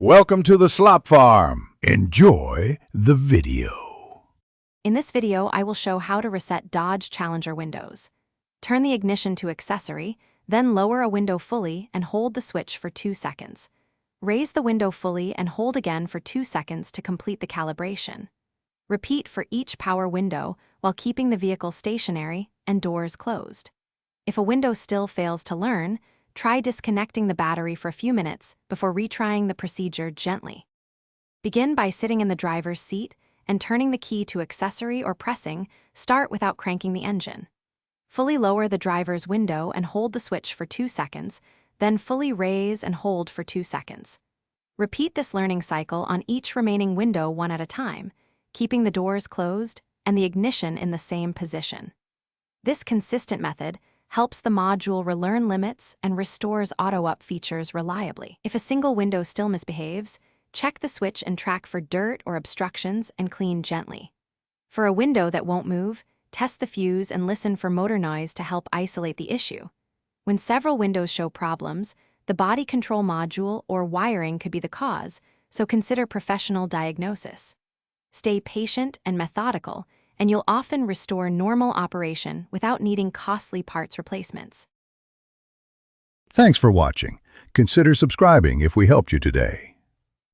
Welcome to the Slop Farm. Enjoy the video. In this video, I will show how to reset Dodge Challenger windows. Turn the ignition to accessory, then lower a window fully and hold the switch for 2 seconds. Raise the window fully and hold again for 2 seconds to complete the calibration. Repeat for each power window while keeping the vehicle stationary and doors closed. If a window still fails to learn, try disconnecting the battery for a few minutes before retrying the procedure gently. Begin by sitting in the driver's seat and turning the key to accessory or pressing start without cranking the engine. Fully lower the driver's window and hold the switch for 2 seconds, then fully raise and hold for 2 seconds. Repeat this learning cycle on each remaining window one at a time, keeping the doors closed and the ignition in the same position. This consistent method helps the module relearn limits and restores auto-up features reliably. If a single window still misbehaves, check the switch and track for dirt or obstructions and clean gently. For a window that won't move, test the fuse and listen for motor noise to help isolate the issue. When several windows show problems, the body control module or wiring could be the cause, so consider professional diagnosis. Stay patient and methodical, and you'll often restore normal operation without needing costly parts replacements. Thanks for watching. Consider subscribing if we helped you today.